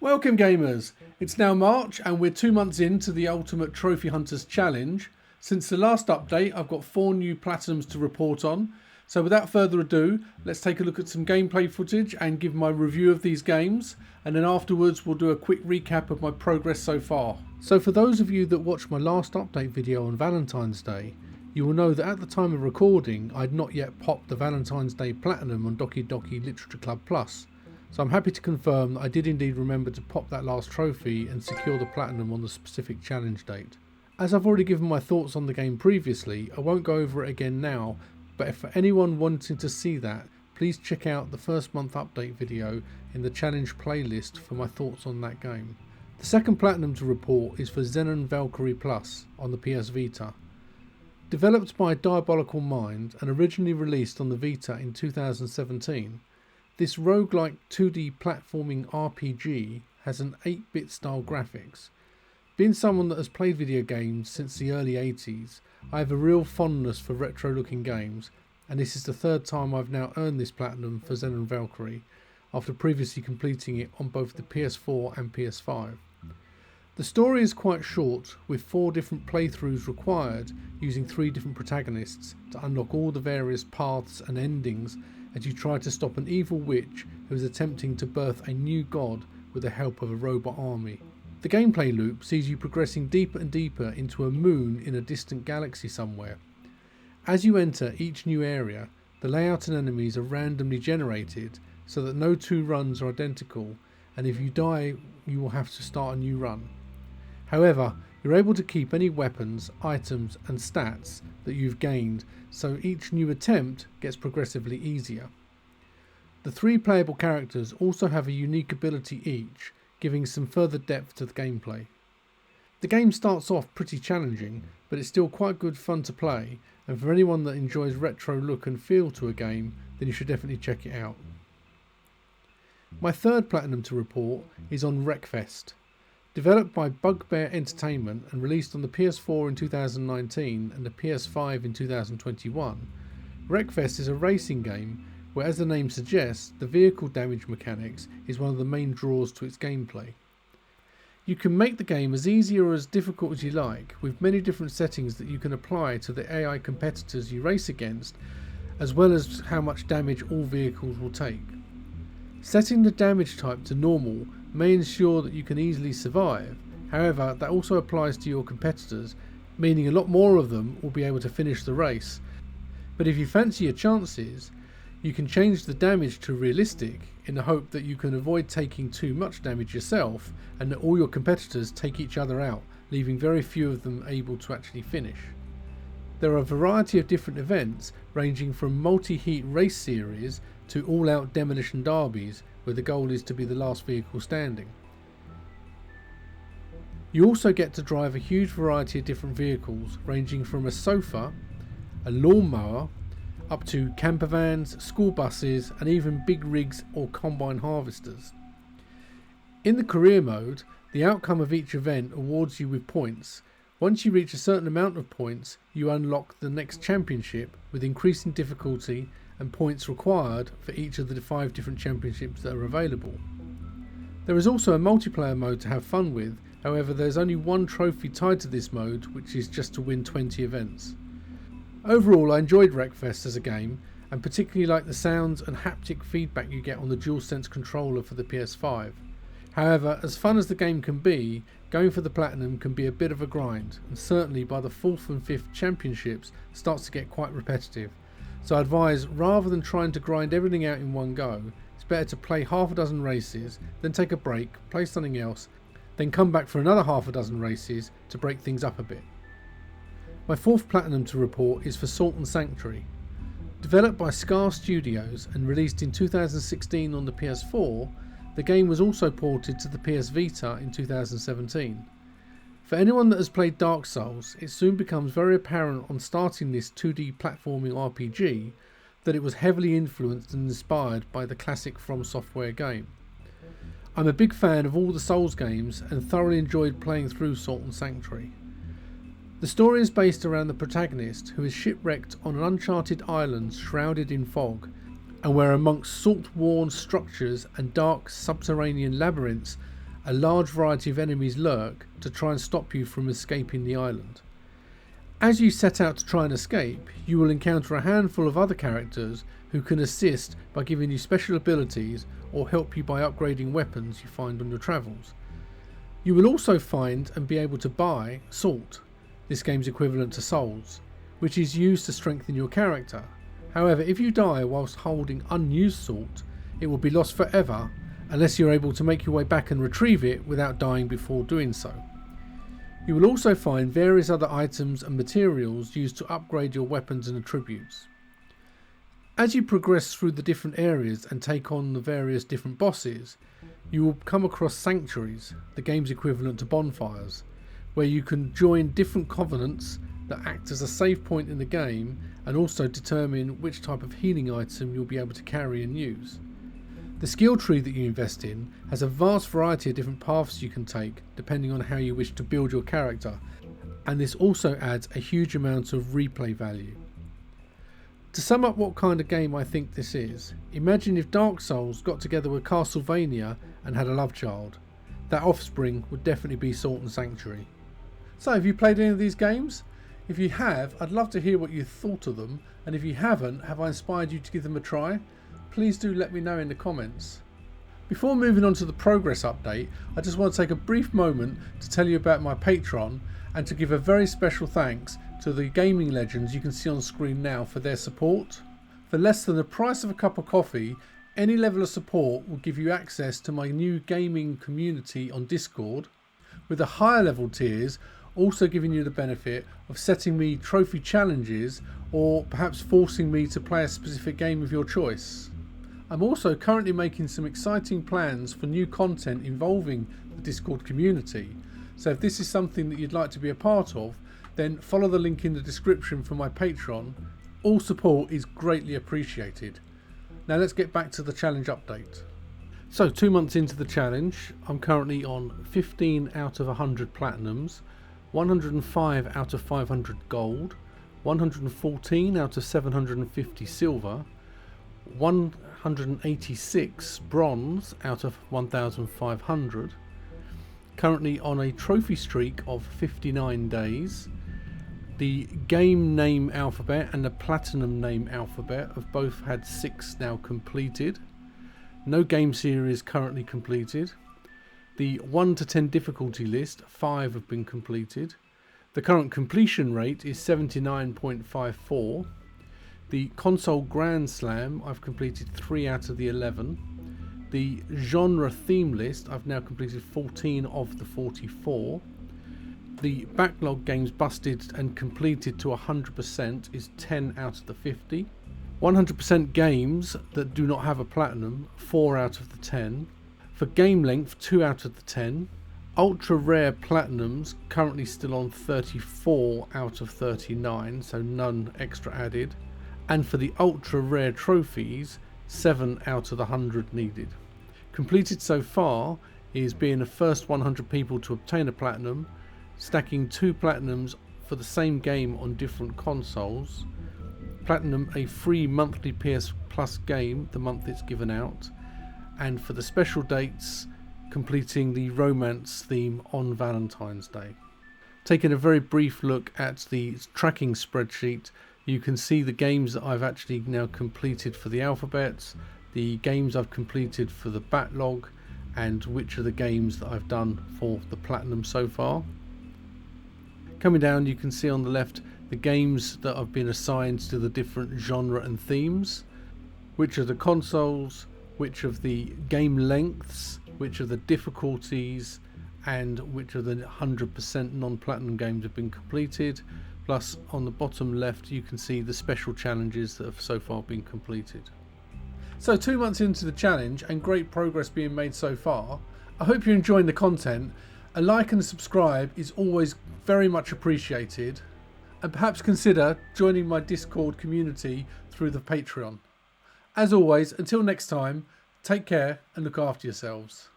Welcome gamers! It's now March and we're 2 months into the Ultimate Trophy Hunters Challenge. Since the last update I've got 4 new platinums to report on. So without further ado, let's take a look at some gameplay footage and give my review of these games, and then afterwards we'll do a quick recap of my progress so far. So for those of you that watched my last update video on Valentine's Day, you will know that at the time of recording I'd not yet popped the Valentine's Day Platinum on Doki Doki Literature Club Plus. So I'm happy to confirm that I did indeed remember to pop that last trophy and secure the Platinum on the specific challenge date. As I've already given my thoughts on the game previously, I won't go over it again now, but if for anyone wanting to see that, please check out the first month update video in the challenge playlist for my thoughts on that game. The second Platinum to report is for Xenon Valkyrie Plus on the PS Vita. Developed by Diabolical Mind and originally released on the Vita in 2017, this roguelike 2D platforming RPG has an 8-bit style graphics. Being someone that has played video games since the early 80s, I have a real fondness for retro looking games, and this is the third time I've now earned this Platinum for Xenon Valkyrie, after previously completing it on both the PS4 and PS5. The story is quite short, with 4 different playthroughs required using 3 different protagonists to unlock all the various paths and endings as you try to stop an evil witch who is attempting to birth a new god with the help of a robot army. The gameplay loop sees you progressing deeper and deeper into a moon in a distant galaxy somewhere. As you enter each new area, the layout and enemies are randomly generated so that no 2 runs are identical, and if you die you will have to start a new run. However, you're able to keep any weapons, items and stats that you've gained, so each new attempt gets progressively easier. The 3 playable characters also have a unique ability each, giving some further depth to the gameplay. The game starts off pretty challenging, but it's still quite good fun to play, and for anyone that enjoys retro look and feel to a game, then you should definitely check it out. My third Platinum to report is on Wreckfest. Developed by Bugbear Entertainment and released on the PS4 in 2019 and the PS5 in 2021, Wreckfest is a racing game where, as the name suggests, the vehicle damage mechanics is one of the main draws to its gameplay. You can make the game as easy or as difficult as you like, with many different settings that you can apply to the AI competitors you race against, as well as how much damage all vehicles will take. Setting the damage type to normal may ensure that you can easily survive, however that also applies to your competitors, meaning a lot more of them will be able to finish the race. But if you fancy your chances, you can change the damage to realistic in the hope that you can avoid taking too much damage yourself and that all your competitors take each other out, leaving very few of them able to actually finish. There are a variety of different events ranging from multi-heat race series to all-out demolition derbies, where the goal is to be the last vehicle standing. You also get to drive a huge variety of different vehicles, ranging from a sofa, a lawnmower, up to camper vans, school buses and even big rigs or combine harvesters. In the career mode, the outcome of each event awards you with points. Once you reach a certain amount of points, you unlock the next championship with increasing difficulty and points required for each of the 5 different championships that are available. There is also a multiplayer mode to have fun with, however there's only one trophy tied to this mode, which is just to win 20 events. Overall, I enjoyed Wreckfest as a game, and particularly like the sounds and haptic feedback you get on the DualSense controller for the PS5. However, as fun as the game can be, going for the Platinum can be a bit of a grind, and certainly by the 4th and 5th championships starts to get quite repetitive. So I advise, rather than trying to grind everything out in one go, it's better to play half a dozen races, then take a break, play something else, then come back for another half a dozen races to break things up a bit. My 4th Platinum to report is for Salt and Sanctuary. Developed by Scar Studios and released in 2016 on the PS4, the game was also ported to the PS Vita in 2017. For anyone that has played Dark Souls, it soon becomes very apparent on starting this 2D platforming RPG that it was heavily influenced and inspired by the classic From Software game. I'm a big fan of all the Souls games and thoroughly enjoyed playing through Salt and Sanctuary. The story is based around the protagonist who is shipwrecked on an uncharted island shrouded in fog, and where amongst salt-worn structures and dark subterranean labyrinths a large variety of enemies lurk to try and stop you from escaping the island. As you set out to try and escape, you will encounter a handful of other characters who can assist by giving you special abilities or help you by upgrading weapons you find on your travels. You will also find and be able to buy salt, this game's equivalent to souls, which is used to strengthen your character. However, if you die whilst holding unused salt, it will be lost forever unless you're able to make your way back and retrieve it without dying before doing so. You will also find various other items and materials used to upgrade your weapons and attributes. As you progress through the different areas and take on the various different bosses, you will come across sanctuaries, the game's equivalent to bonfires, where you can join different covenants that act as a save point in the game and also determine which type of healing item you'll be able to carry and use. The skill tree that you invest in has a vast variety of different paths you can take depending on how you wish to build your character, and this also adds a huge amount of replay value. To sum up what kind of game I think this is, imagine if Dark Souls got together with Castlevania and had a love child. That offspring would definitely be Salt and Sanctuary. So have you played any of these games? If you have, I'd love to hear what you thought of them, and if you haven't, have I inspired you to give them a try? Please do let me know in the comments. Before moving on to the progress update, I just want to take a brief moment to tell you about my Patreon and to give a very special thanks to the gaming legends you can see on screen now for their support. For less than the price of a cup of coffee, any level of support will give you access to my new gaming community on Discord, with the higher level tiers also giving you the benefit of setting me trophy challenges or perhaps forcing me to play a specific game of your choice. I'm also currently making some exciting plans for new content involving the Discord community, so if this is something that you'd like to be a part of, then follow the link in the description for my Patreon. All support is greatly appreciated. Now let's get back to the challenge update. So 2 months into the challenge, I'm currently on 15 out of 100 platinums, 105 out of 500 gold, 114 out of 750 silver, 186 bronze out of 1500, currently on a trophy streak of 59 days. The game name alphabet and the platinum name alphabet have both had 6 now completed. No game series currently completed. The 1 to 10 difficulty list, 5 have been completed. The current completion rate is 79.54. The console Grand Slam, I've completed 3 out of the 11. The genre theme list, I've now completed 14 of the 44. The backlog games busted and completed to 100% is 10 out of the 50. 100% games that do not have a platinum, 4 out of the 10. For game length, 2 out of the 10. Ultra rare platinums currently still on 34 out of 39, so none extra added. And for the ultra rare trophies, 7 out of the 100 needed. Completed so far is being the first 100 people to obtain a platinum, stacking 2 platinums for the same game on different consoles, platinum a free monthly PS Plus game the month it's given out, and for the special dates, completing the romance theme on Valentine's Day. Taking a very brief look at the tracking spreadsheet, you can see the games that I've actually now completed for the alphabets, the games I've completed for the backlog, and which are the games that I've done for the platinum so far. Coming down, you can see on the left the games that have been assigned to the different genre and themes, which are the consoles, which of the game lengths, which of the difficulties, and which of the 100% non-platinum games have been completed. Plus on the bottom left you can see the special challenges that have so far been completed. So 2 months into the challenge and great progress being made so far. I hope you're enjoying the content. A like and subscribe is always very much appreciated, and perhaps consider joining my Discord community through the Patreon. As always, until next time, take care and look after yourselves.